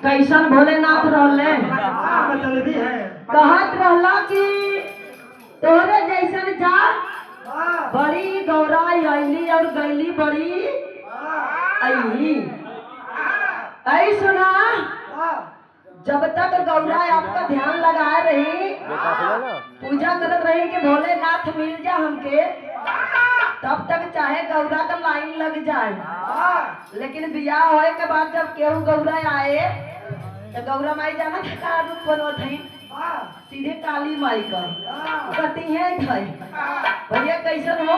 कैसन भोलेनाथ रहले कहत रहला कि तोरे जैसन जा बड़ी गौरा अली और गैली बड़ी अली। ऐ सुना, जब तक गौरा आपका ध्यान लगाए रही, पूजा करत रही कि भोलेनाथ मिल जा हमके, तब तक चाहे गौरा का लाइन लग जाए। लेकिन बियाह होए के बाद जब केहू गौरा आए तो गौरा माई जाना का रूप बनत है, सीधे काली माई का कटी है भैया। कैसन हो,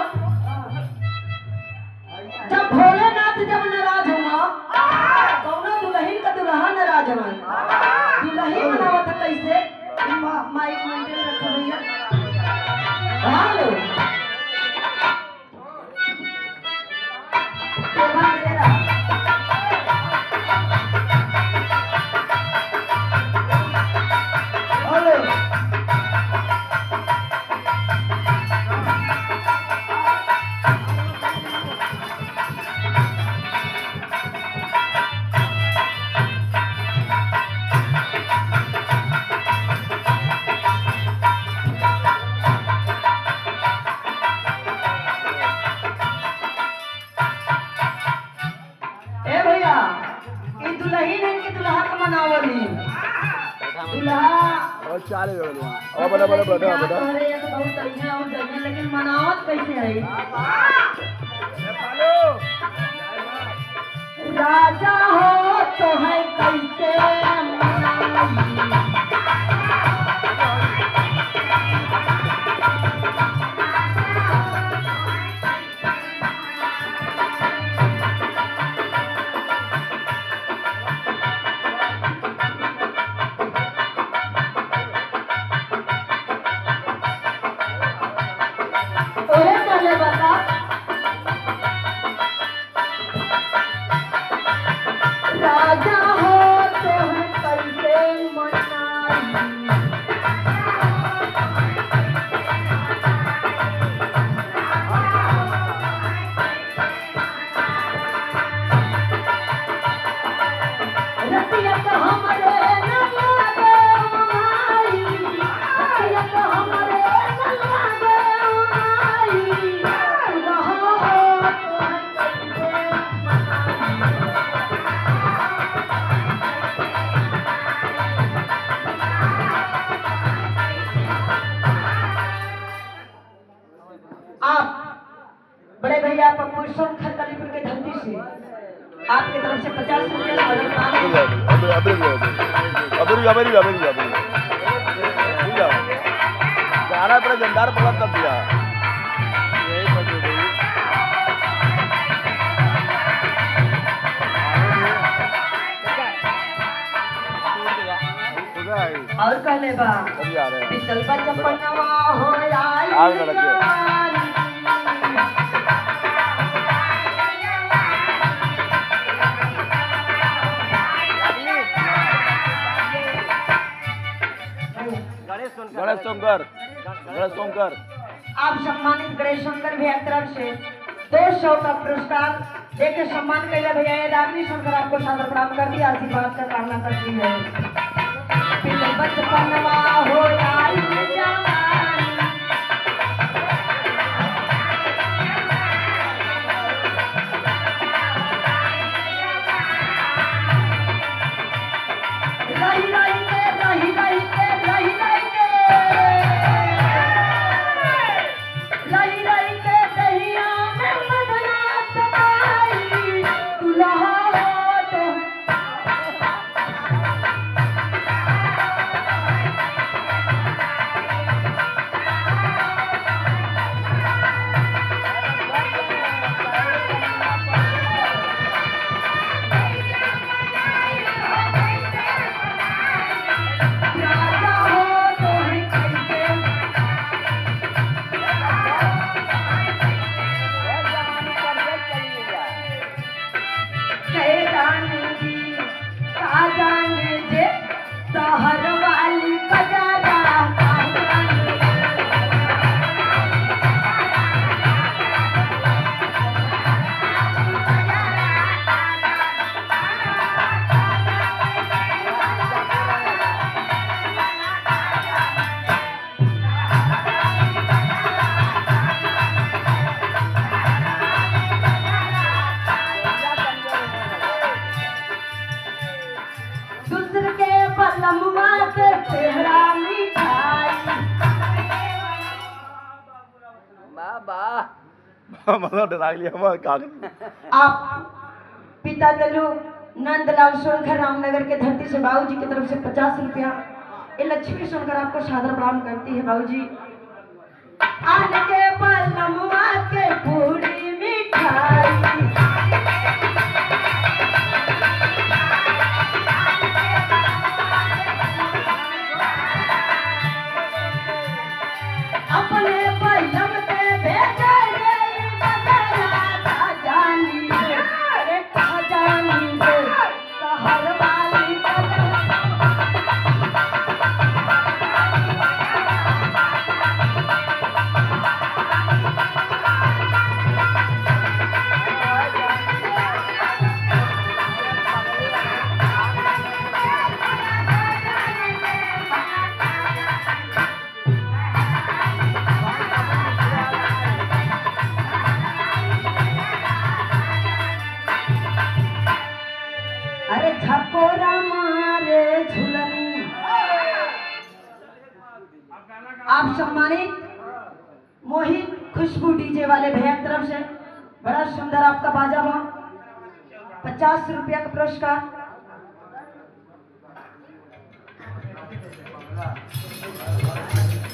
जब भोलेनाथ जब नाराज हुआ, कौना दुल्हन का दुल्हा नाराज हुआ, दुल्ही बनावत कैसे माइक मेंटेन रख भैया। हेलो लेकिन मनावत कैसे है? राजा हो तो है कैसे राजा हो तो है कैसे मनाई। रतिया तो हमरे न लागे माई, रतिया तो हमरे न लागे माई, दुल्हा हो तो है कैसे बड़े भैया पुरुषों खरकलीपुर के धरती से आपकी तरफ से 50 रुपये गाना पर जंदार पकड़ कर दिया। और कहले बा पितल का चपनवा हो आई गणेश सोमकर आप सम्मानित गणेश शंकर भैया तरफ से 200 का पुरस्कार देके सम्मान कैले भैया। ये रागनी शंकर आपको सादर प्रणाम कर दिया, आशीर्वाद का कामना करती है। बचपनवा हो आई मतलब डरा लिया हम का आप पिता दलू नंदलाल सोनकर रामनगर के धरती से बाबूजी की तरफ से 50 रुपया ये लक्ष्मी सुनकर आपको सादर प्रणाम करती है बाबूजी। आन के पलमुआ के पूरी मिठाई अपने पलम पे भेजा रे बदला जानी रे जानी रे सहर वाली अरे झकोरा मारे झुलनी। आप सम्मानित मोहित खुशबू डीजे वाले भैया की तरफ से बड़ा सुंदर आपका बाजा हुआ 50 रुपया का पुरस्कार।